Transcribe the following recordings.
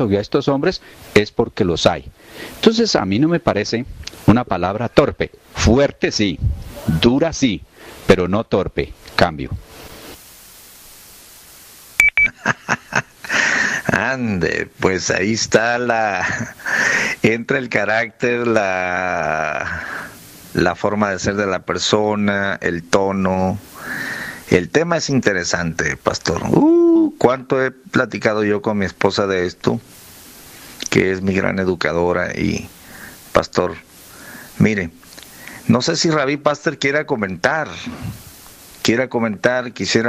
maltrato a estos hombres es porque los hay. Entonces a mí no me parece una palabra torpe. Fuerte sí, dura sí, pero no torpe. Cambio. Ande, pues ahí está entra el carácter, la forma de ser de la persona, el tono. El tema es interesante, pastor. Cuánto he platicado yo con mi esposa de esto, que es mi gran educadora. Y pastor, mire, no sé si Rabí Pastor quisiera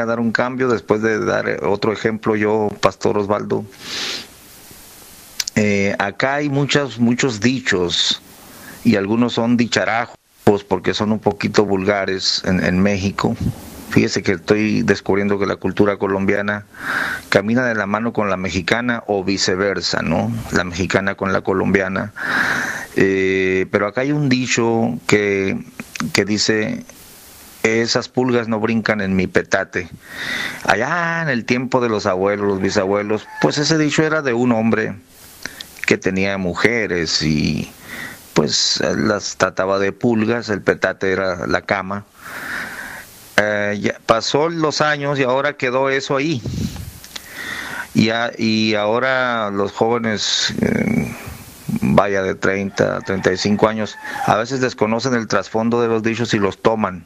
dar un cambio después de dar otro ejemplo yo, pastor Osvaldo. Acá hay muchos dichos, y algunos son dicharajos porque son un poquito vulgares en México. Fíjese que estoy descubriendo que la cultura colombiana camina de la mano con la mexicana o viceversa, ¿no? La mexicana con la colombiana. Pero acá hay un dicho que dice: esas pulgas no brincan en mi petate. Allá en el tiempo de los abuelos, los bisabuelos, pues ese dicho era de un hombre que tenía mujeres y pues las trataba de pulgas. El petate era la cama. Ya pasó los años y ahora quedó eso ahí. Y ahora los jóvenes, vaya de 30 a 35 años, a veces desconocen el trasfondo de los dichos y los toman.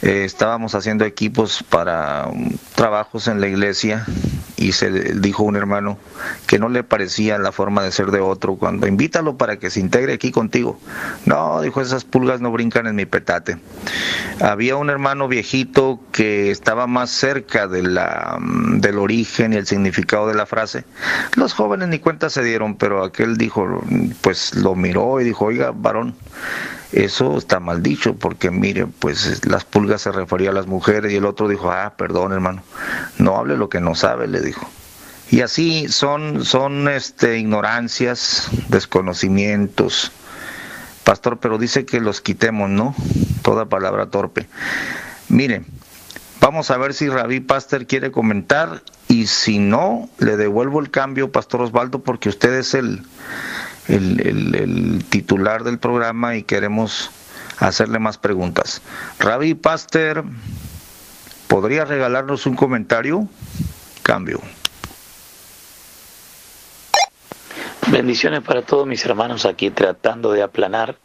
Estábamos haciendo equipos para trabajos en la iglesia y se dijo un hermano que no le parecía la forma de ser de otro cuando invítalo para que se integre aquí contigo. No, dijo, esas pulgas no brincan en mi petate. Había un hermano viejito que estaba más cerca del origen y el significado de la frase. Los jóvenes ni cuenta se dieron, pero aquel dijo, pues lo miró y dijo: oiga, varón, eso está mal dicho, porque mire, pues las pulgas se refería a las mujeres. Y el otro dijo: perdón, hermano, no hable lo que no sabe, le dijo. Y así son ignorancias, desconocimientos, pastor, pero dice que los quitemos, ¿no? Toda palabra torpe. Mire, vamos a ver si Rabí Pastor quiere comentar, y si no, le devuelvo el cambio, pastor Osvaldo, porque usted es el titular del programa y queremos hacerle más preguntas. Rabí Pastor, ¿podría regalarnos un comentario? Cambio. Bendiciones para todos mis hermanos aquí tratando de aplanar.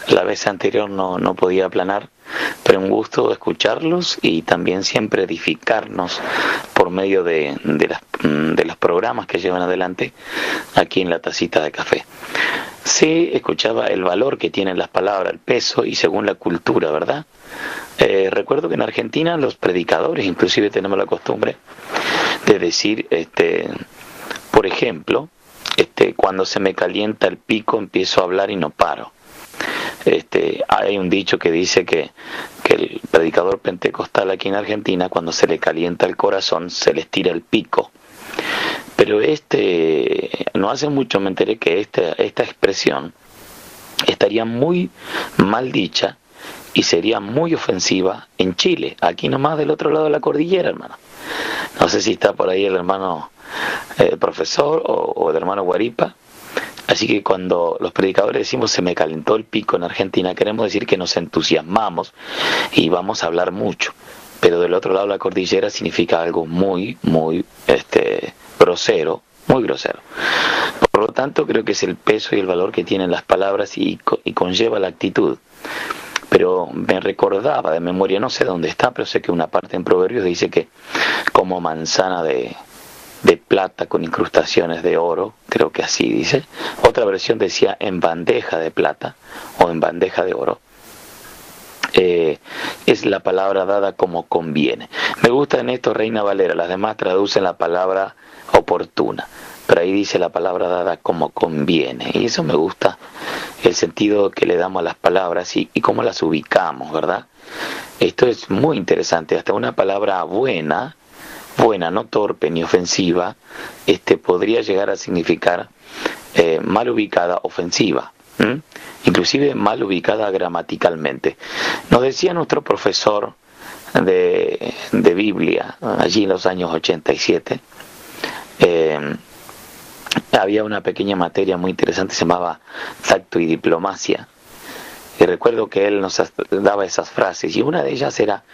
La vez anterior no podía aplanar, pero un gusto escucharlos y también siempre edificarnos por medio de los programas que llevan adelante aquí en la tacita de café. Sí, escuchaba el valor que tienen las palabras, el peso y según la cultura, ¿verdad? Recuerdo que en Argentina los predicadores inclusive tenemos la costumbre de decir, por ejemplo, cuando se me calienta el pico empiezo a hablar y no paro. Hay un dicho que dice que el predicador pentecostal aquí en Argentina, cuando se le calienta el corazón, se le estira el pico. Pero no hace mucho me enteré que esta expresión estaría muy mal dicha y sería muy ofensiva en Chile, aquí nomás del otro lado de la cordillera, hermano. No sé si está por ahí el hermano profesor o el hermano Guaripa. Así que cuando los predicadores decimos se me calentó el pico en Argentina, queremos decir que nos entusiasmamos y vamos a hablar mucho. Pero del otro lado de la cordillera significa algo muy, muy grosero, muy grosero. Por lo tanto, creo que es el peso y el valor que tienen las palabras y conlleva la actitud. Pero me recordaba de memoria, no sé dónde está, pero sé que una parte en Proverbios dice que como manzana de plata con incrustaciones de oro, creo que así dice. Otra versión decía en bandeja de plata o en bandeja de oro. Es la palabra dada como conviene. Me gusta en esto Reina Valera, las demás traducen la palabra oportuna, pero ahí dice la palabra dada como conviene, y eso me gusta, el sentido que le damos a las palabras y cómo las ubicamos, ¿verdad? Esto es muy interesante. Hasta una palabra buena, no torpe ni ofensiva, podría llegar a significar mal ubicada, ofensiva. Inclusive mal ubicada gramaticalmente. Nos decía nuestro profesor de Biblia allí en los años 87, había una pequeña materia muy interesante, se llamaba tacto y diplomacia. Y recuerdo que él nos daba esas frases, y una de ellas era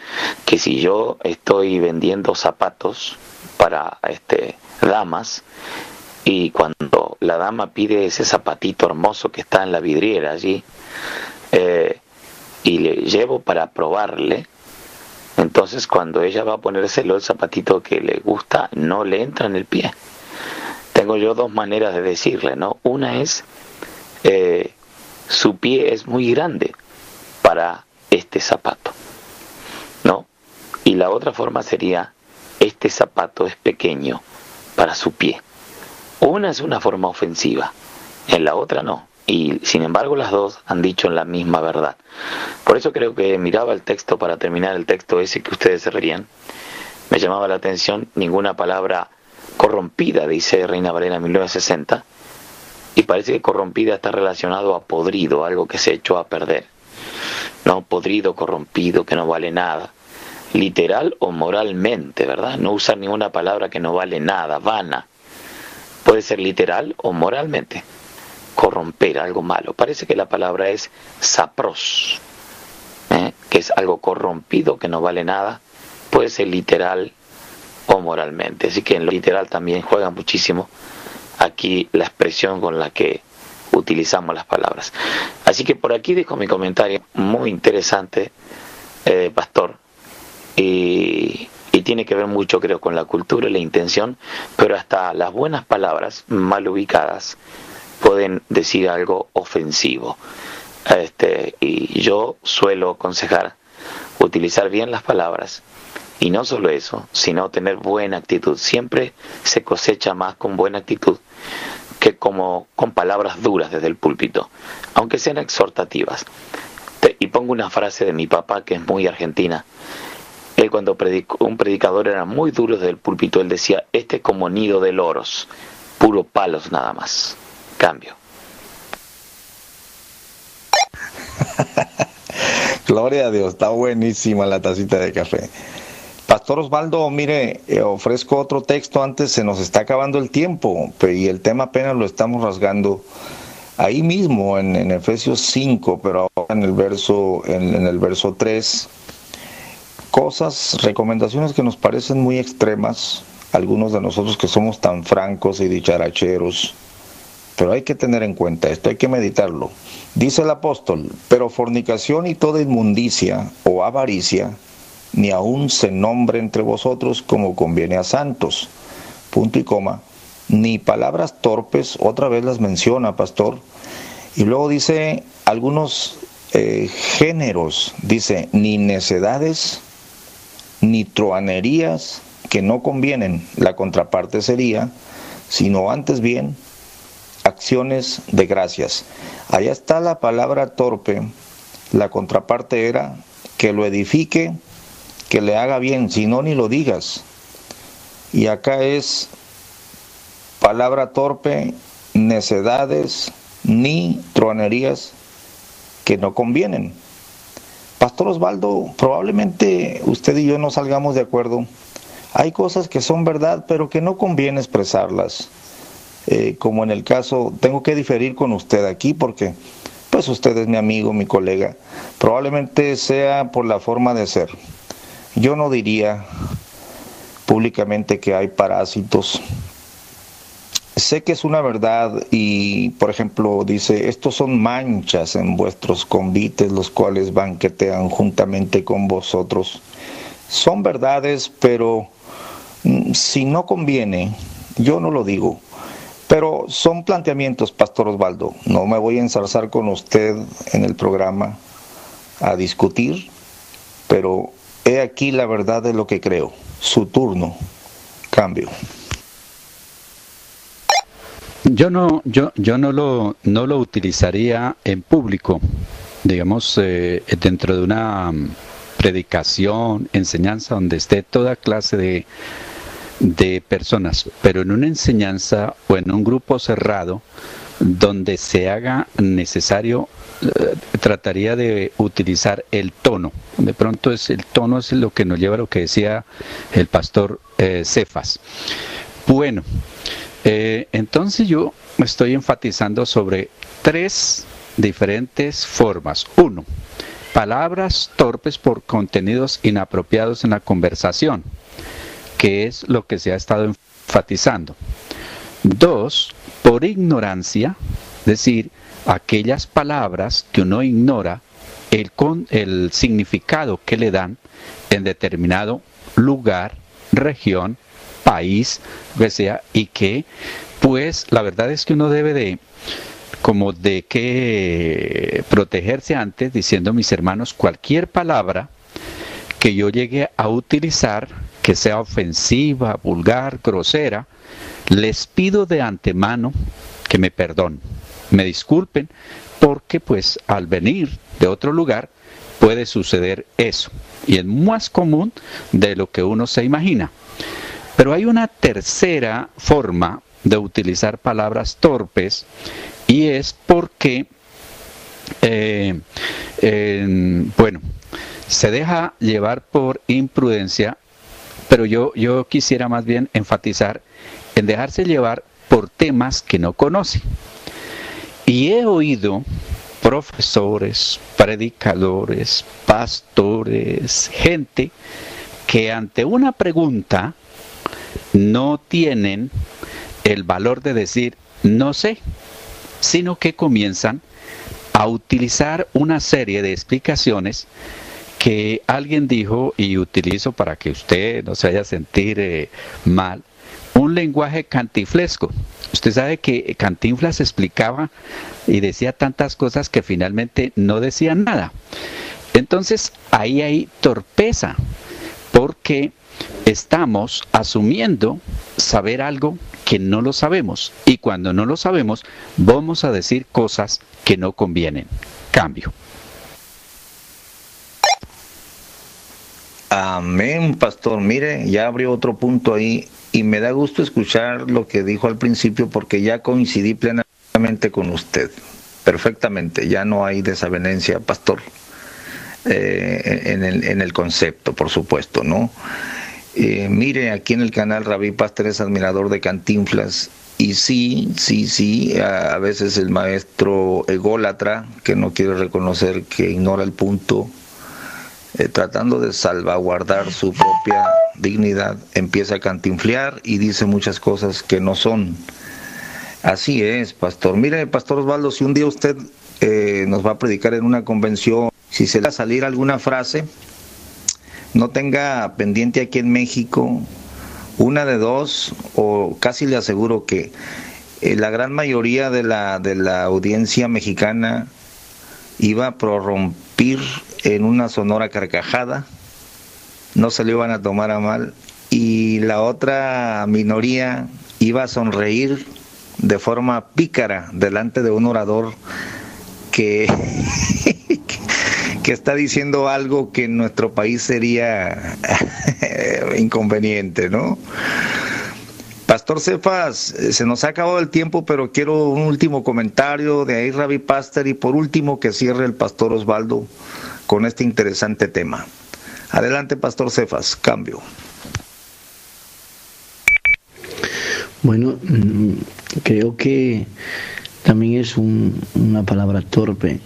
que si yo estoy vendiendo zapatos para damas, y cuando la dama pide ese zapatito hermoso que está en la vidriera allí, y le llevo para probarle, entonces cuando ella va a ponérselo el zapatito que le gusta, no le entra en el pie. Tengo yo dos maneras de decirle, ¿no? Una es, su pie es muy grande para este zapato, ¿no? Y la otra forma sería, este zapato es pequeño para su pie. Una es una forma ofensiva, en la otra no. Y sin embargo las dos han dicho la misma verdad. Por eso creo que miraba el texto, para terminar el texto ese que ustedes se reían, me llamaba la atención, ninguna palabra corrompida, dice Reina Valera 1960, y parece que corrompida está relacionado a podrido, algo que se echó a perder, no podrido, corrompido, que no vale nada, literal o moralmente, ¿verdad? No usar ninguna palabra que no vale nada, vana, puede ser literal o moralmente. Corromper, algo malo. Parece que la palabra es sapros, que es algo corrompido, que no vale nada, puede ser literal o moralmente. Así que en lo literal también juega muchísimo aquí la expresión con la que utilizamos las palabras. Así que por aquí dejo mi comentario, muy interesante, pastor, y tiene que ver mucho, creo, con la cultura y la intención, pero hasta las buenas palabras mal ubicadas pueden decir algo ofensivo. Y yo suelo aconsejar utilizar bien las palabras, y no solo eso, sino tener buena actitud. Siempre se cosecha más con buena actitud que como con palabras duras desde el púlpito, aunque sean exhortativas. Y pongo una frase de mi papá que es muy argentina. Él, cuando un predicador era muy duro desde el púlpito, él decía: este es como nido de loros, puro palos nada más. Cambio. Gloria a Dios, está buenísima la tacita de café. Pastor Osvaldo, mire, ofrezco otro texto antes, se nos está acabando el tiempo, y el tema apenas lo estamos rasgando ahí mismo en Efesios 5, pero ahora en el verso 3, recomendaciones que nos parecen muy extremas, algunos de nosotros que somos tan francos y dicharacheros. Pero hay que tener en cuenta esto, hay que meditarlo. Dice el apóstol: pero fornicación y toda inmundicia o avaricia, ni aun se nombre entre vosotros como conviene a santos. Punto y coma. Ni palabras torpes, otra vez las menciona, pastor. Y luego dice algunos géneros, dice: ni necedades, ni truhanerías que no convienen. La contraparte sería: sino antes bien acciones de gracias. Allá está la palabra torpe, la contraparte era que lo edifique, que le haga bien, si no, ni lo digas. Y acá es palabra torpe, necedades, ni truhanerías que no convienen. Pastor Osvaldo, probablemente usted y yo no salgamos de acuerdo. Hay cosas que son verdad, pero que no conviene expresarlas. Como en el caso, tengo que diferir con usted aquí porque pues usted es mi amigo, mi colega. Probablemente sea por la forma de ser. Yo no diría públicamente que hay parásitos. Sé que es una verdad y, por ejemplo, dice: estos son manchas en vuestros convites, los cuales banquetean juntamente con vosotros. Son verdades, pero si no conviene, yo no lo digo. Pero son planteamientos, Pastor Osvaldo. No me voy a ensarzar con usted en el programa a discutir, pero he aquí la verdad de lo que creo. Su turno. Cambio. Yo no lo utilizaría en público, digamos, dentro de una predicación, enseñanza, donde esté toda clase de personas, pero en una enseñanza o en un grupo cerrado donde se haga necesario, trataría de utilizar el tono. De pronto el tono es lo que nos lleva a lo que decía el pastor Cefas. Bueno, Entonces yo estoy enfatizando sobre 3 diferentes formas. 1. Palabras torpes por contenidos inapropiados en la conversación, que es lo que se ha estado enfatizando. 2. Por ignorancia, es decir, aquellas palabras que uno ignora el significado que le dan en determinado lugar, región, país, lo que sea, y que pues la verdad es que uno debe de protegerse antes, diciendo, mis hermanos, cualquier palabra que yo llegue a utilizar, que sea ofensiva, vulgar, grosera, les pido de antemano que me perdonen, me disculpen, porque pues al venir de otro lugar puede suceder eso, y es más común de lo que uno se imagina. Pero hay una tercera forma de utilizar palabras torpes, y es porque, se deja llevar por imprudencia, pero yo quisiera más bien enfatizar en dejarse llevar por temas que no conoce. Y he oído profesores, predicadores, pastores, gente que ante una pregunta no tienen el valor de decir no sé, sino que comienzan a utilizar una serie de explicaciones que alguien dijo, y utilizo para que usted no se vaya a sentir mal, un lenguaje cantinflesco. Usted sabe que Cantinflas explicaba y decía tantas cosas que finalmente no decían nada. Entonces ahí hay torpeza, porque estamos asumiendo saber algo que no lo sabemos, y cuando no lo sabemos vamos a decir cosas que no convienen. Cambio. Amén, pastor. Mire, ya abrió otro punto ahí y me da gusto escuchar lo que dijo al principio, porque ya coincidí plenamente con usted. Perfectamente, ya no hay desavenencia, pastor, en el concepto, por supuesto, ¿no? Mire, aquí en el canal Rabí Pastor es admirador de Cantinflas, y sí, a veces el maestro ególatra, que no quiere reconocer, que ignora el punto, tratando de salvaguardar su propia dignidad, empieza a cantinflear y dice muchas cosas que no son. Así es, pastor. Mire, pastor Osvaldo, si un día usted nos va a predicar en una convención, si se le va a salir alguna frase, no tenga pendiente aquí en México, una de dos, o casi le aseguro que la gran mayoría de la audiencia mexicana iba a prorrumpir en una sonora carcajada, no se lo iban a tomar a mal, y la otra minoría iba a sonreír de forma pícara delante de un orador que que está diciendo algo que en nuestro país sería inconveniente, ¿no? Pastor Cefas, se nos ha acabado el tiempo, pero quiero un último comentario de ahí, Rabí Pastor, y por último que cierre el pastor Osvaldo con este interesante tema. Adelante, pastor Cefas, cambio. Bueno, creo que también es una palabra torpe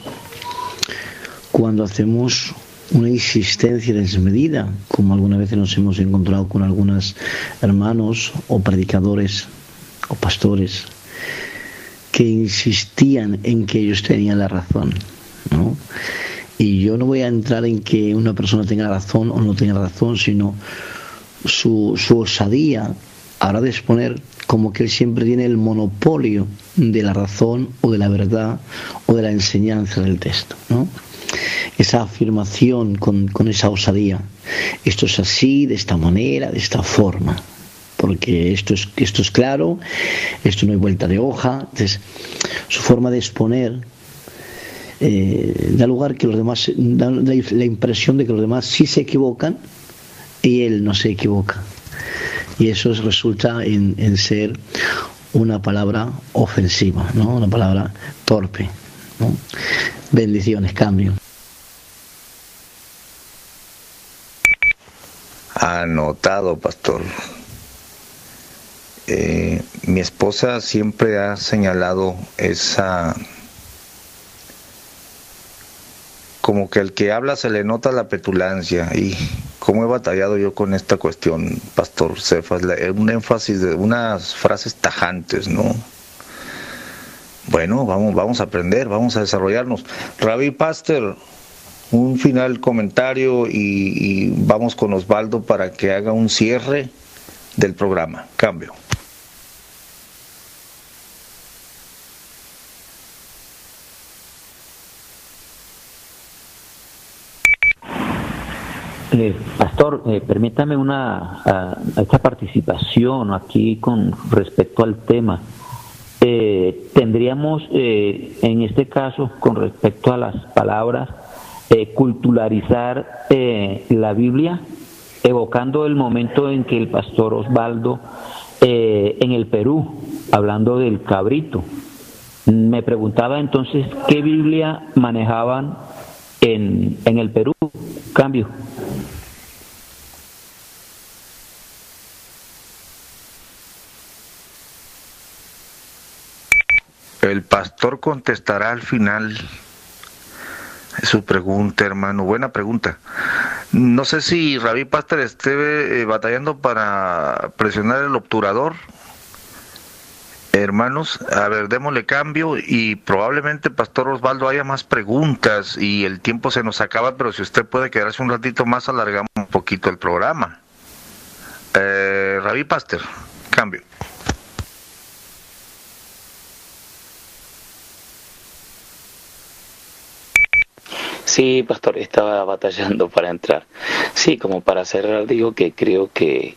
cuando hacemos una insistencia desmedida, como algunas veces nos hemos encontrado con algunos hermanos o predicadores o pastores que insistían en que ellos tenían la razón, ¿no? Y yo no voy a entrar en que una persona tenga razón o no tenga razón, sino su osadía ahora de exponer como que él siempre tiene el monopolio de la razón o de la verdad o de la enseñanza del texto, ¿no? Esa afirmación con esa osadía, esto es así, de esta manera, de esta forma, porque esto es claro, esto no hay vuelta de hoja. Entonces, su forma de exponer da lugar que los demás, da la impresión de que los demás sí se equivocan y él no se equivoca, y eso resulta en ser una palabra ofensiva, ¿no? Una palabra torpe, ¿no? Bendiciones, cambio. Anotado, pastor. mi esposa siempre ha señalado esa, como que al que habla se le nota la petulancia, y cómo he batallado yo con esta cuestión, Pastor Cefas, un énfasis de unas frases tajantes, ¿no? Bueno, vamos a aprender, vamos a desarrollarnos. Rabí Pastor, un final comentario y vamos con Osvaldo para que haga un cierre del programa. Cambio. Pastor, permítame esta participación aquí con respecto al tema. Tendríamos, en este caso, con respecto a las palabras, culturalizar la Biblia, evocando el momento en que el pastor Osvaldo, en el Perú, hablando del cabrito, me preguntaba entonces qué Biblia manejaban en el Perú. Cambio. El pastor contestará al final su pregunta, hermano. Buena pregunta. No sé si Rabí Pastor esté batallando para presionar el obturador. Hermanos, a ver, démosle cambio y probablemente, Pastor Osvaldo, haya más preguntas y el tiempo se nos acaba, pero si usted puede quedarse un ratito más, alargamos un poquito el programa. Rabí Pastor, cambio. Sí, pastor, estaba batallando para entrar. Sí, como para cerrar, digo que creo que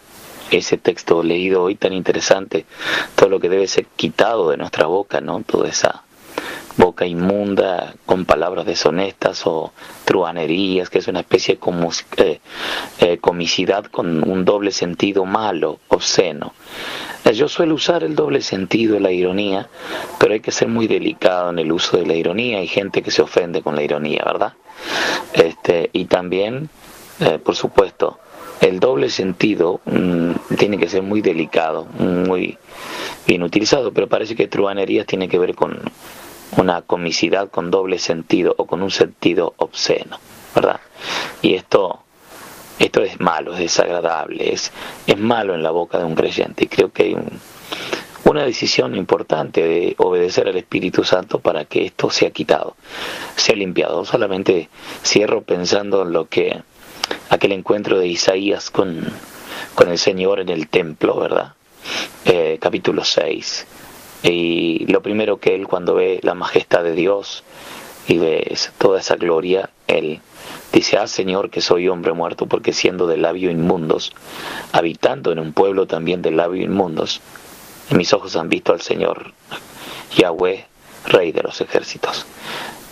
ese texto leído hoy tan interesante, todo lo que debe ser quitado de nuestra boca, ¿no? Toda esa boca inmunda con palabras deshonestas o truhanerías, que es una especie de comicidad con un doble sentido malo, obsceno. Yo suelo usar el doble sentido, la ironía, pero hay que ser muy delicado en el uso de la ironía. Hay gente que se ofende con la ironía, ¿verdad? Y también, por supuesto, el doble sentido tiene que ser muy delicado, muy bien utilizado, pero parece que truhanerías tiene que ver con una comicidad con doble sentido o con un sentido obsceno, ¿verdad? Y esto es malo, es desagradable, es malo en la boca de un creyente, y creo que hay una decisión importante de obedecer al Espíritu Santo para que esto sea quitado, sea limpiado. Solamente cierro pensando en lo que aquel encuentro de Isaías con el Señor en el templo, ¿verdad? Capítulo 6. Y lo primero que él, cuando ve la majestad de Dios y ve toda esa gloria, él dice: ah, Señor, que soy hombre muerto, porque siendo de labios inmundos, habitando en un pueblo también de labios inmundos, mis ojos han visto al Señor, Yahweh, Rey de los ejércitos.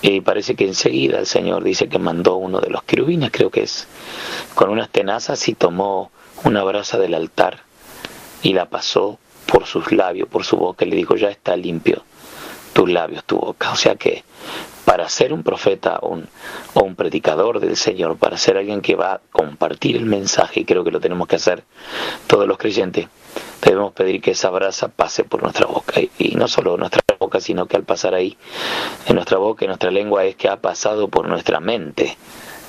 Y parece que enseguida el Señor dice que mandó uno de los querubines, creo que es, con unas tenazas, y tomó una brasa del altar y la pasó por sus labios, por su boca, y le dijo: ya está limpio tus labios, tu boca. O sea que para ser un profeta o un predicador del Señor, para ser alguien que va a compartir el mensaje, y creo que lo tenemos que hacer todos los creyentes, debemos pedir que esa brasa pase por nuestra boca. Y no solo nuestra boca, sino que al pasar ahí, en nuestra boca y nuestra lengua, es que ha pasado por nuestra mente,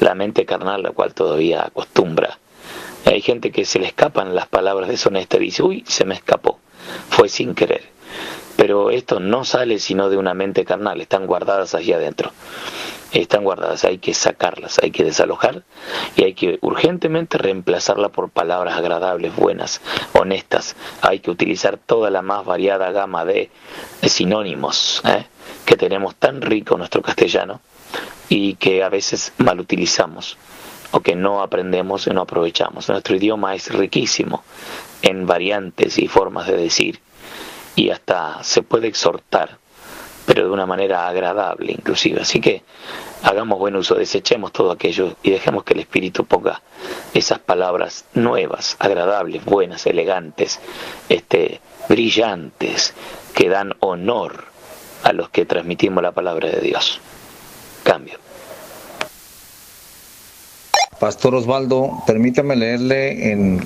la mente carnal, la cual todavía acostumbra. Hay gente que se le escapan las palabras deshonestas y dice: uy, se me escapó, fue sin querer. Pero esto no sale sino de una mente carnal, están guardadas allí adentro. Están guardadas, hay que sacarlas, hay que desalojar y hay que urgentemente reemplazarla por palabras agradables, buenas, honestas. Hay que utilizar toda la más variada gama de sinónimos que tenemos tan rico en nuestro castellano y que a veces mal utilizamos o que no aprendemos y no aprovechamos. Nuestro idioma es riquísimo en variantes y formas de decir, y hasta se puede exhortar, pero de una manera agradable inclusive. Así que hagamos buen uso, desechemos todo aquello y dejemos que el Espíritu ponga esas palabras nuevas, agradables, buenas, elegantes, brillantes, que dan honor a los que transmitimos la palabra de Dios. Cambio. Pastor Osvaldo, permítame leerle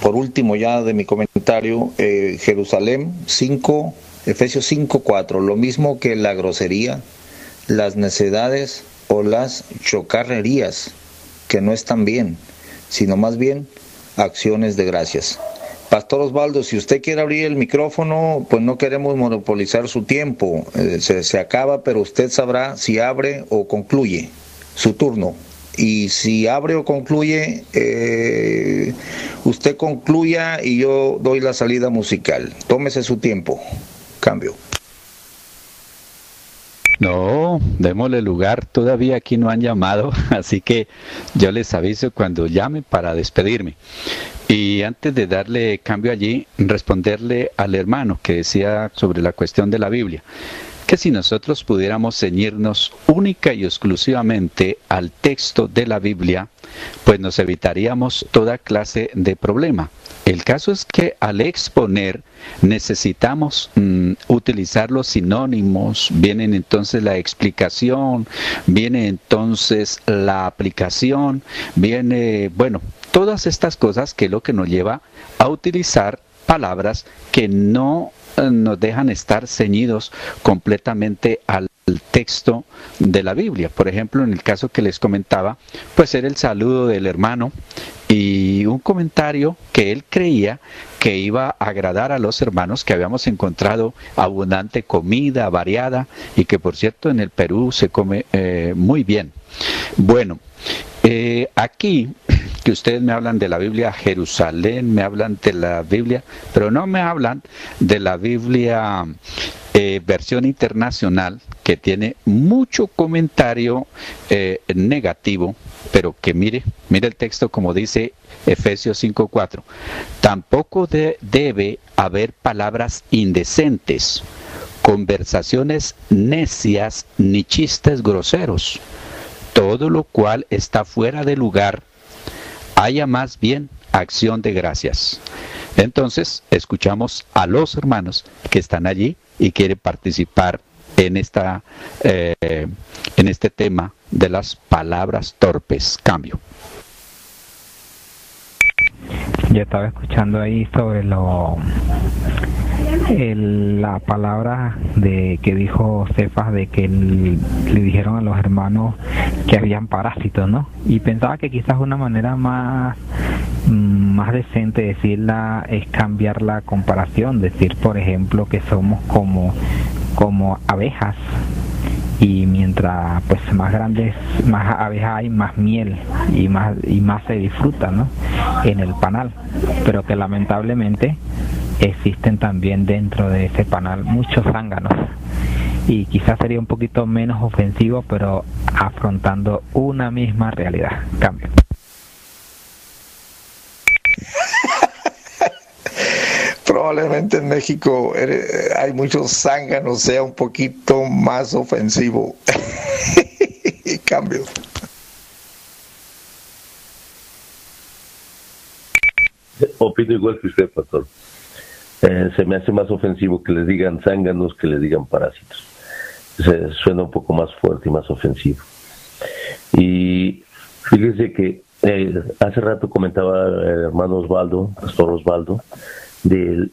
por último ya de mi comentario, Jerusalén 5, Efesios 5:4, lo mismo que la grosería, las necedades o las chocarrerías, que no están bien, sino más bien acciones de gracias. Pastor Osvaldo, si usted quiere abrir el micrófono, pues no queremos monopolizar su tiempo, se acaba, pero usted sabrá si abre o concluye su turno. Y si abre o concluye, usted concluya y yo doy la salida musical. Tómese su tiempo. Cambio. No, démosle lugar, todavía aquí no han llamado, así que yo les aviso cuando llame para despedirme. Y antes de darle cambio allí, responderle al hermano que decía sobre la cuestión de la Biblia, que si nosotros pudiéramos ceñirnos única y exclusivamente al texto de la Biblia, pues nos evitaríamos toda clase de problema. El caso es que al exponer necesitamos utilizar los sinónimos, viene entonces la explicación, viene entonces la aplicación, viene, bueno, todas estas cosas que es lo que nos lleva a utilizar palabras que no nos dejan estar ceñidos completamente al texto de la Biblia. Por ejemplo, en el caso que les comentaba, pues era el saludo del hermano y un comentario que él creía que iba a agradar a los hermanos, que habíamos encontrado abundante comida, variada, y que por cierto en el Perú se come muy bien. Bueno, aquí que ustedes me hablan de la Biblia Jerusalén, me hablan de la Biblia, pero no me hablan de la Biblia versión internacional, que tiene mucho comentario negativo, pero que mire el texto como dice Efesios 5:4. Tampoco debe haber palabras indecentes, conversaciones necias ni chistes groseros. Todo lo cual está fuera de lugar, haya más bien acción de gracias. Entonces, escuchamos a los hermanos que están allí y quieren participar en este tema de las palabras torpes. Cambio. Yo estaba escuchando ahí sobre la palabra que dijo Cefas, de que le dijeron a los hermanos que habían parásitos, ¿no? Y pensaba que quizás una manera más decente de decirla es cambiar la comparación, decir, por ejemplo, que somos como abejas, y mientras pues más grandes, más abejas hay, más miel y más se disfruta, ¿no?, en el panal, pero que lamentablemente existen también dentro de ese panal muchos zánganos, y quizás sería un poquito menos ofensivo, pero afrontando una misma realidad. Cambio. Probablemente en México hay muchos zánganos, sea un poquito más ofensivo. Cambio. Opino igual que usted, pastor. Se me hace más ofensivo que les digan zánganos que les digan parásitos. Suena un poco más fuerte y más ofensivo. Y fíjese que hace rato comentaba el hermano Osvaldo, pastor Osvaldo, del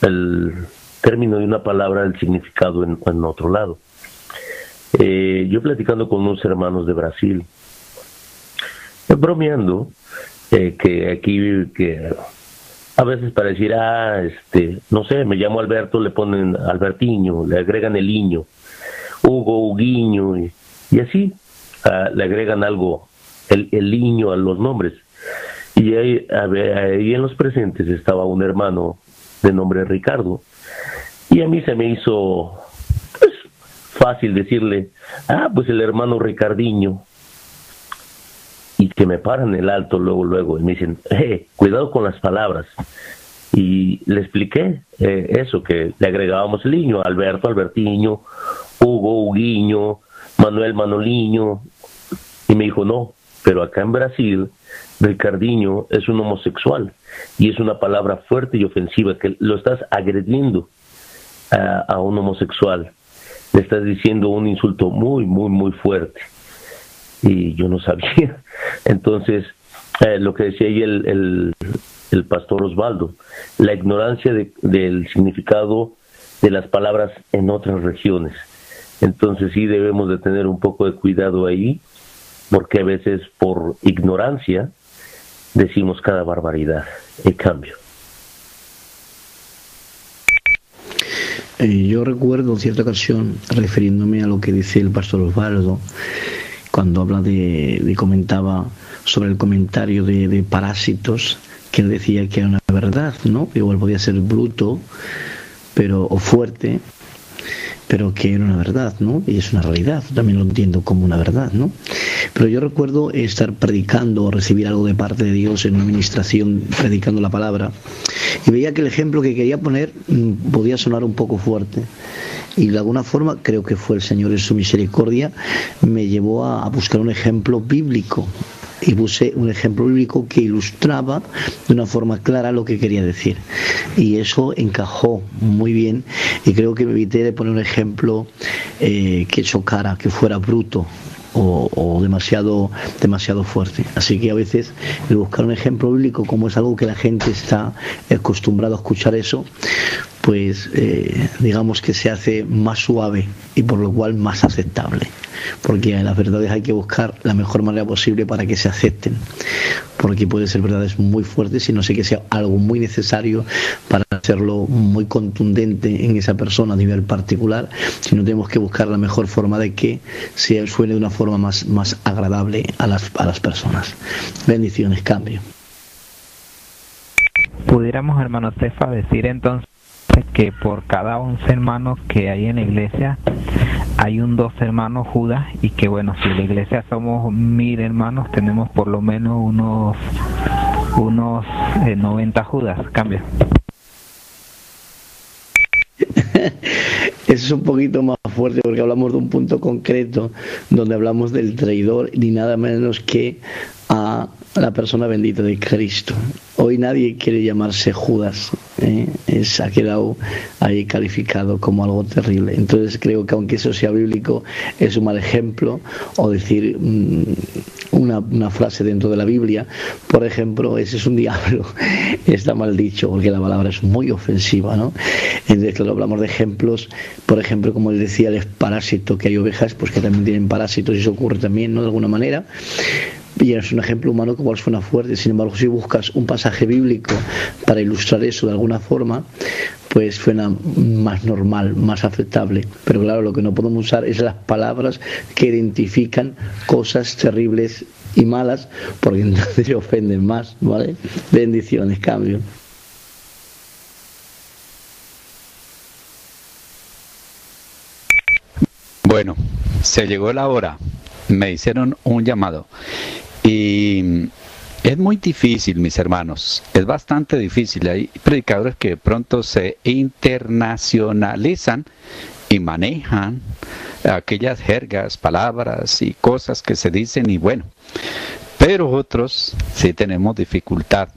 el término de una palabra, el significado en otro lado. Yo platicando con unos hermanos de Brasil, bromeando, que aquí que a veces para decir, no sé, me llamo Alberto, le ponen Albertiño, le agregan el iño, Hugo, Huguiño, y así le agregan algo, el iño a los nombres. Y ahí en los presentes estaba un hermano de nombre Ricardo, y a mí se me hizo pues fácil decirle, pues el hermano Ricardiño, y que me paran el alto luego, y me dicen, cuidado con las palabras. Y le expliqué eso, que le agregábamos el niño, Alberto, Albertiño, Hugo, Huguiño, Manuel, Manoliño, y me dijo, no, pero acá en Brasil, Ricardiño es un homosexual, y es una palabra fuerte y ofensiva, que lo estás agrediendo a un homosexual, le estás diciendo un insulto muy, muy, muy fuerte. y yo no sabía. Entonces, lo que decía ahí el pastor Osvaldo, la ignorancia del significado de las palabras en otras regiones. Entonces sí debemos de tener un poco de cuidado ahí, porque a veces por ignorancia decimos cada barbaridad. En cambio, yo recuerdo en cierta ocasión, refiriéndome a lo que dice el pastor Osvaldo, cuando habla comentaba sobre el comentario de parásitos, que él decía que era una verdad, ¿no? Igual podía ser bruto, o fuerte, pero que era una verdad, ¿no? Y es una realidad, también lo entiendo como una verdad, ¿no? Pero yo recuerdo estar predicando o recibir algo de parte de Dios en una administración, predicando la palabra, y veía que el ejemplo que quería poner podía sonar un poco fuerte, y de alguna forma, creo que fue el Señor en su misericordia, me llevó a buscar un ejemplo bíblico, y puse un ejemplo bíblico que ilustraba de una forma clara lo que quería decir, y eso encajó muy bien, y creo que me evité de poner un ejemplo que chocara, que fuera bruto o demasiado fuerte. Así que a veces el buscar un ejemplo bíblico, como es algo que la gente está acostumbrada a escuchar eso, pues digamos que se hace más suave y por lo cual más aceptable, porque en las verdades hay que buscar la mejor manera posible para que se acepten, porque puede ser verdades muy fuertes y no sé que sea algo muy necesario para hacerlo muy contundente en esa persona a nivel particular, sino tenemos que buscar la mejor forma de que suene de una forma más agradable a las personas. Bendiciones, cambio. Pudiéramos, hermano Cefa, decir entonces que por cada 11 hermanos que hay en la iglesia hay un 2 hermanos Judas, y que bueno, si en la iglesia somos 1000 hermanos, tenemos por lo menos unos 90 Judas. Cambia. Eso es un poquito más fuerte, porque hablamos de un punto concreto donde hablamos del traidor, ni nada menos que a la persona bendita de Cristo. Hoy nadie quiere llamarse Judas, ha quedado ahí calificado como algo terrible. Entonces creo que aunque eso sea bíblico, es un mal ejemplo, o decir una frase dentro de la Biblia, por ejemplo, ese es un diablo, está mal dicho, porque la palabra es muy ofensiva, ¿no? Entonces, claro, hablamos de ejemplos, por ejemplo, como les decía, el parásito, que hay ovejas pues que también tienen parásitos, y eso ocurre también, ¿no?, de alguna manera. Y es un ejemplo humano que igual suena fuerte. Sin embargo, si buscas un pasaje bíblico para ilustrar eso de alguna forma, pues suena más normal, más aceptable. Pero claro, lo que no podemos usar es las palabras que identifican cosas terribles y malas, porque entonces se ofenden más, ¿vale? Bendiciones, cambio. Bueno, se llegó la hora. Me hicieron un llamado. Y es muy difícil, mis hermanos, es bastante difícil. Hay predicadores que de pronto se internacionalizan y manejan aquellas jergas, palabras y cosas que se dicen, y bueno, pero otros sí tenemos dificultad.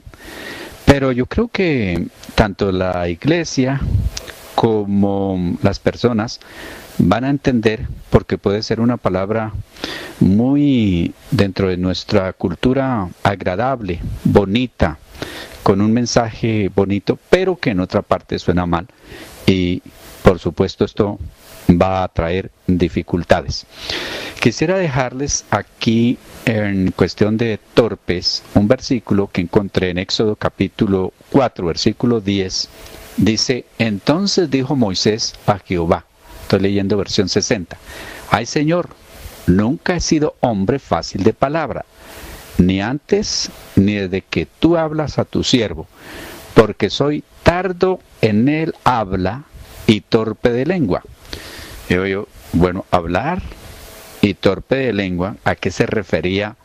Pero yo creo que tanto la iglesia como las personas van a entender, porque puede ser una palabra muy dentro de nuestra cultura agradable, bonita, con un mensaje bonito, pero que en otra parte suena mal, y por supuesto esto va a traer dificultades. Quisiera dejarles aquí, en cuestión de torpes, un versículo que encontré en Éxodo capítulo 4, versículo 10. Dice: entonces dijo Moisés a Jehová, estoy leyendo versión 60, ay Señor, nunca he sido hombre fácil de palabra, ni antes ni desde que tú hablas a tu siervo, porque soy tardo en el habla y torpe de lengua. Bueno, hablar y torpe de lengua, ¿a qué se refería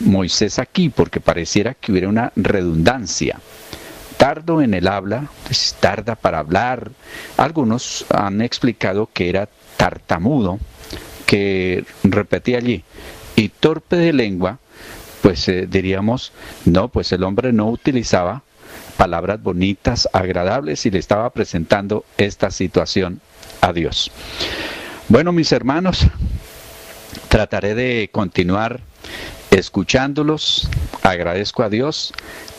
Moisés aquí? Porque pareciera que hubiera una redundancia. Tardo en el habla, pues tarda para hablar. Algunos han explicado que era tartamudo, que repetía allí. Y torpe de lengua, pues diríamos, no, pues el hombre no utilizaba palabras bonitas, agradables, y le estaba presentando esta situación a Dios. Bueno, mis hermanos, trataré de continuar escuchándolos. Agradezco a Dios,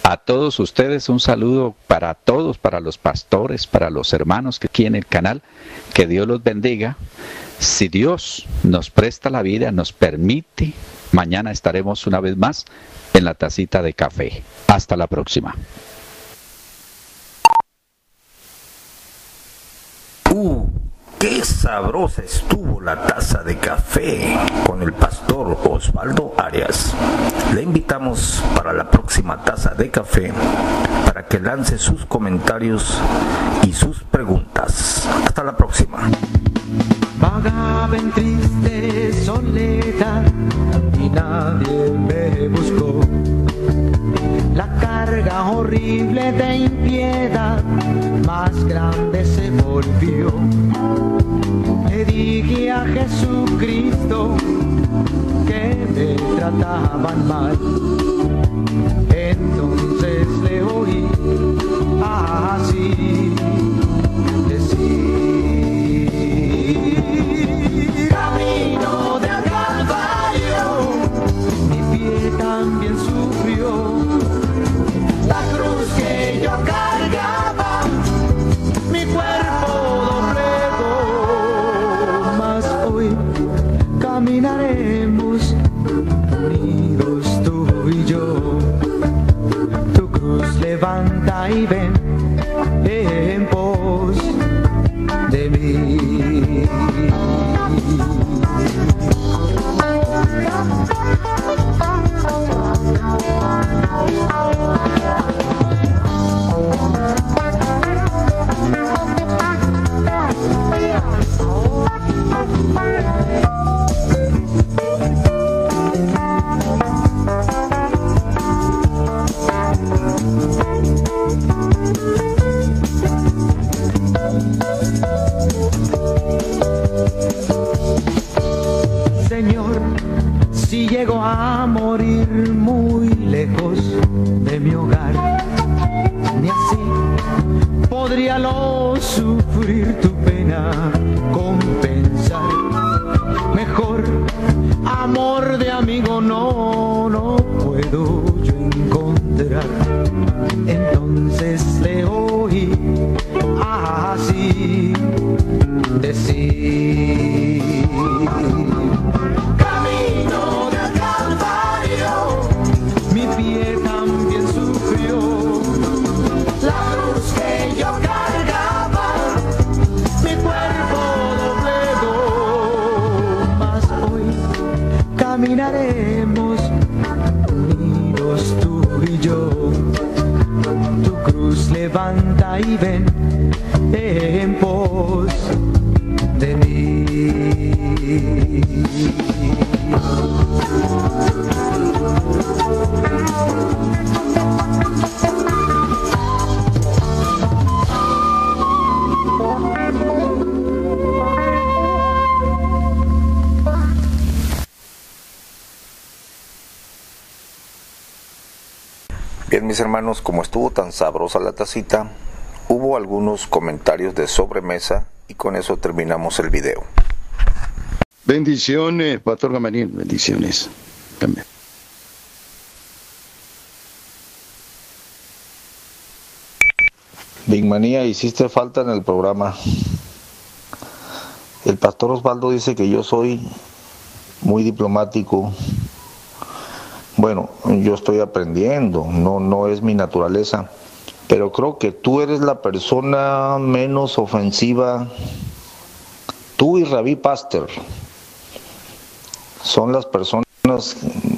a todos ustedes, un saludo para todos, para los pastores, para los hermanos que aquí en el canal, que Dios los bendiga. Si Dios nos presta la vida, nos permite, mañana estaremos una vez más en la tacita de café. Hasta la próxima. Qué sabrosa estuvo la taza de café con el pastor Osvaldo Arias. Le invitamos para la próxima taza de café para que lance sus comentarios y sus preguntas. Hasta la próxima. Vagaba en triste soledad y nadie me buscó. La carga horrible de impiedad más grande se volvió. Le dije a Jesucristo que me trataban mal. Entonces le oí así decir: camino del Calvario, mi pie también sufrió. La cruz que yo cargaba, mi cuerpo doblegó, mas hoy caminaremos unidos tú y yo. Tu cruz levanta y ven en pos de mí. Señor, si llego a morir muy lejos de mi hogar, ni así podría lo sufrir tu pena compensar. Mejor amor de amigo no puedo yo encontrar. Entonces le oí así decir: camino del Calvario, mi pie también sufrió. La cruz que yo cargaba, mi cuerpo doblegó, mas hoy caminaremos unidos tú y yo. Tu cruz levanta y ven en pos de mí. Bien, mis hermanos, como estuvo tan sabrosa la tacita, hubo algunos comentarios de sobremesa y con eso terminamos el video. Bendiciones, Pastor Gamaliel, bendiciones. Amén. Big Manía, hiciste falta en el programa. El pastor Osvaldo dice que yo soy muy diplomático. Bueno, yo estoy aprendiendo, no es mi naturaleza, pero creo que tú eres la persona menos ofensiva. Tú y Rabí Pastor son las personas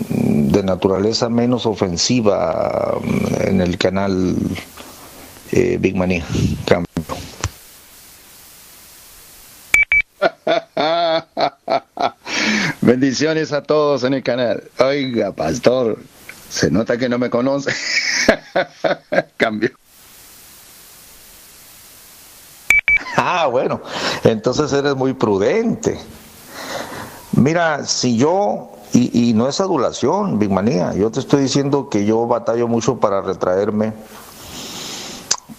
de naturaleza menos ofensiva en el canal Big Manía. Cambio. Bendiciones a todos en el canal. Oiga, pastor, se nota que no me conoce. Cambio. Bueno, entonces eres muy prudente. Mira, si yo, y no es adulación, Big Manía, yo te estoy diciendo que yo batallo mucho para retraerme,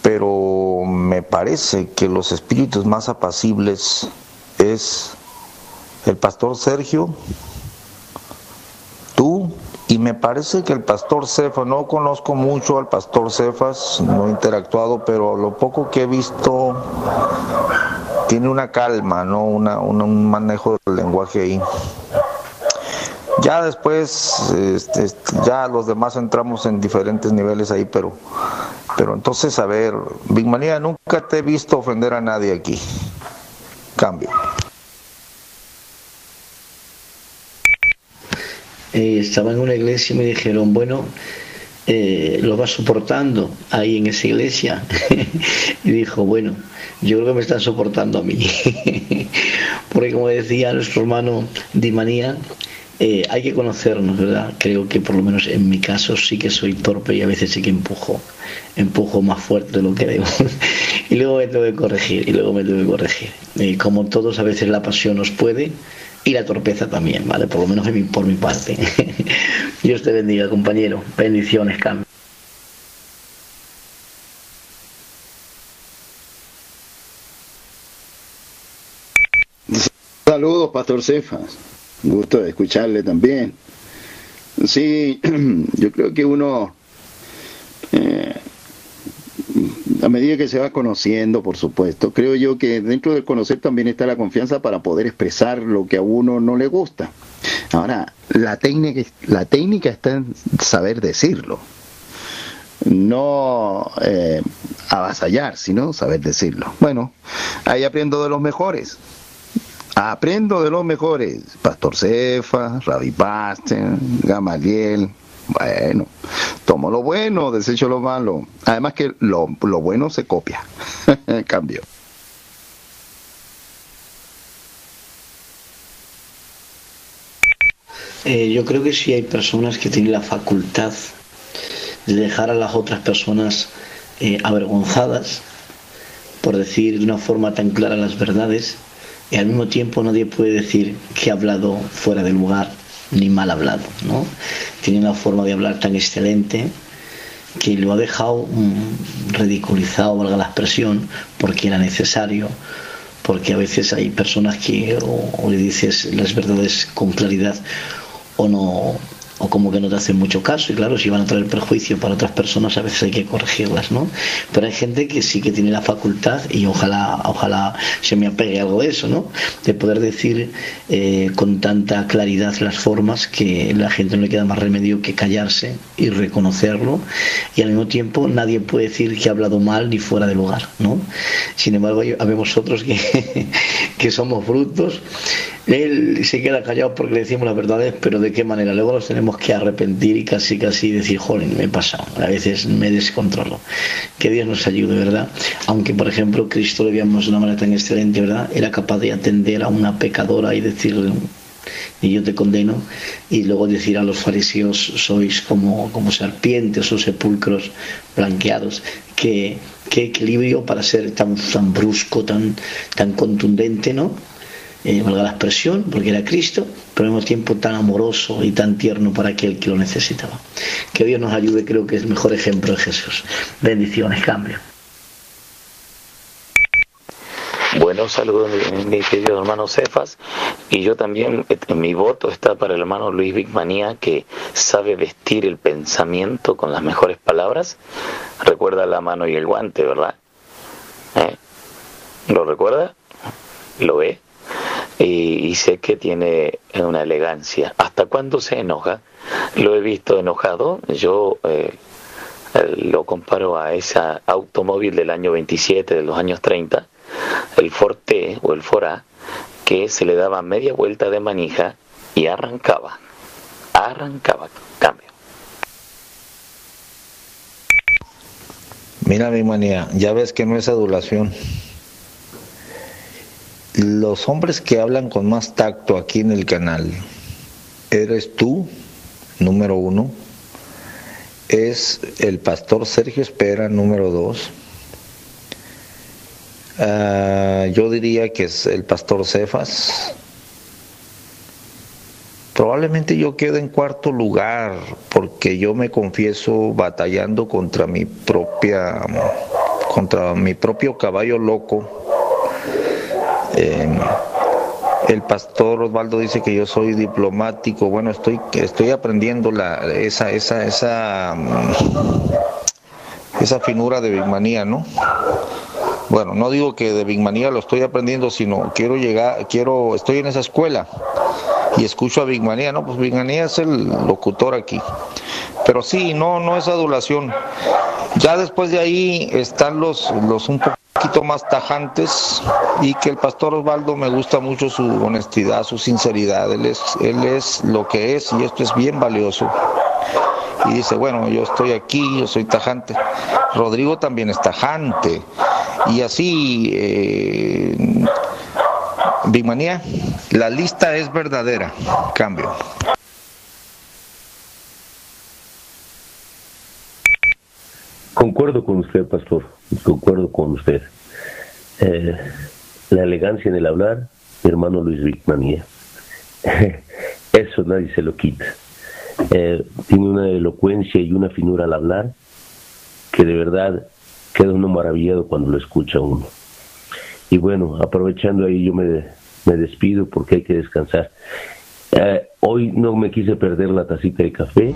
pero me parece que los espíritus más apacibles es el pastor Sergio y me parece que el pastor Cefas, no conozco mucho al pastor Cefas, no he interactuado, pero lo poco que he visto tiene una calma, ¿no? Un manejo del lenguaje ahí. Ya después, ya los demás entramos en diferentes niveles ahí, pero entonces, a ver, Big Manía, nunca te he visto ofender a nadie aquí. Cambio. Estaba en una iglesia y me dijeron, bueno, lo vas soportando ahí en esa iglesia. Y dijo, bueno, yo creo que me están soportando a mí. Porque como decía nuestro hermano Di Manía, hay que conocernos, ¿verdad? Creo que por lo menos en mi caso sí que soy torpe y a veces sí que empujo más fuerte de lo que debo. Y luego me tengo que corregir, como todos, a veces la pasión nos puede y la torpeza también, ¿vale? Por lo menos por mi parte. Dios te bendiga, compañero. Bendiciones, cambio. Saludos, Pastor Cefas. Gusto de escucharle también. Sí, yo creo que uno, a medida que se va conociendo, por supuesto, creo yo que dentro del conocer también está la confianza para poder expresar lo que a uno no le gusta. Ahora, la técnica está en saber decirlo. No avasallar, sino saber decirlo. Bueno, ahí aprendo de los mejores. Pastor Cefas, Rabbi Basten, Gamaliel. Bueno, tomo lo bueno, desecho lo malo. Además que lo bueno se copia. Cambio. Yo creo que sí hay personas que tienen la facultad de dejar a las otras personas avergonzadas por decir de una forma tan clara las verdades, y al mismo tiempo nadie puede decir que ha hablado fuera de lugar ni mal hablado, ¿no? Tiene una forma de hablar tan excelente que lo ha dejado ridiculizado, valga la expresión, porque era necesario, porque a veces hay personas que o le dices las verdades con claridad o como que no te hacen mucho caso, y claro, si van a traer perjuicio para otras personas, a veces hay que corregirlas, ¿no? Pero hay gente que sí que tiene la facultad, y ojalá se me apegue algo de eso, ¿no? De poder decir con tanta claridad las formas que la gente no le queda más remedio que callarse y reconocerlo, y al mismo tiempo nadie puede decir que ha hablado mal ni fuera de lugar, ¿no? Sin embargo, habemos otros que somos brutos. Él se queda callado porque le decimos las verdades, pero ¿de qué manera? Luego nos tenemos que arrepentir y casi decir, jolín, me he pasado, a veces me descontrolo. Que Dios nos ayude, ¿verdad? Aunque, por ejemplo, Cristo le veíamos de una manera tan excelente, ¿verdad? Era capaz de atender a una pecadora y decirle, y yo te condeno, y luego decir a los fariseos, sois como serpientes o sepulcros blanqueados. Qué equilibrio para ser tan brusco, tan contundente, ¿no? Valga la expresión, porque era Cristo, pero al mismo tiempo tan amoroso y tan tierno para aquel que lo necesitaba. Que Dios nos ayude, creo que es el mejor ejemplo de Jesús. Bendiciones, cambio. Bueno, saludos mi querido hermano Cefas, y yo también, mi voto está para el hermano Luis Big Manía, que sabe vestir el pensamiento con las mejores palabras. Recuerda la mano y el guante, ¿verdad? ¿Lo recuerda? ¿Lo ve? Y sé que tiene una elegancia. ¿Hasta cuándo se enoja? Lo he visto enojado. Yo lo comparo a ese automóvil del año 27, de los años 30, el Ford T o el Ford A, que se le daba media vuelta de manija y arrancaba. Cambio. Mira, mi manía, ya ves que no es adulación. Los hombres que hablan con más tacto aquí en el canal, eres tú, número 1, es el pastor Sergio Espera, número 2, yo diría que es el pastor Cefas. Probablemente yo quede en cuarto lugar, porque yo me confieso batallando contra mi propio caballo loco. El pastor Osvaldo dice que yo soy diplomático. Bueno, estoy aprendiendo esa finura de Bigmanía, ¿no? Bueno, no digo que de Bigmanía lo estoy aprendiendo, sino estoy en esa escuela y escucho a Bigmanía, ¿no? Pues Bigmanía es el locutor aquí. Pero sí, no es adulación. Ya después de ahí están los un poquito más tajantes, y que el pastor Osvaldo me gusta mucho su honestidad, su sinceridad. Él es lo que es, y esto es bien valioso. Y dice, bueno, yo estoy aquí, yo soy tajante. Rodrigo también es tajante. Y así, Bigmanía, la lista es verdadera. Cambio. Concuerdo con usted, pastor, concuerdo con usted. La elegancia en el hablar, mi hermano Luis Bigmanía. Eso nadie se lo quita. Tiene una elocuencia y una finura al hablar que de verdad queda uno maravillado cuando lo escucha uno. Y bueno, aprovechando ahí, yo me despido porque hay que descansar. Hoy no me quise perder la tacita de café.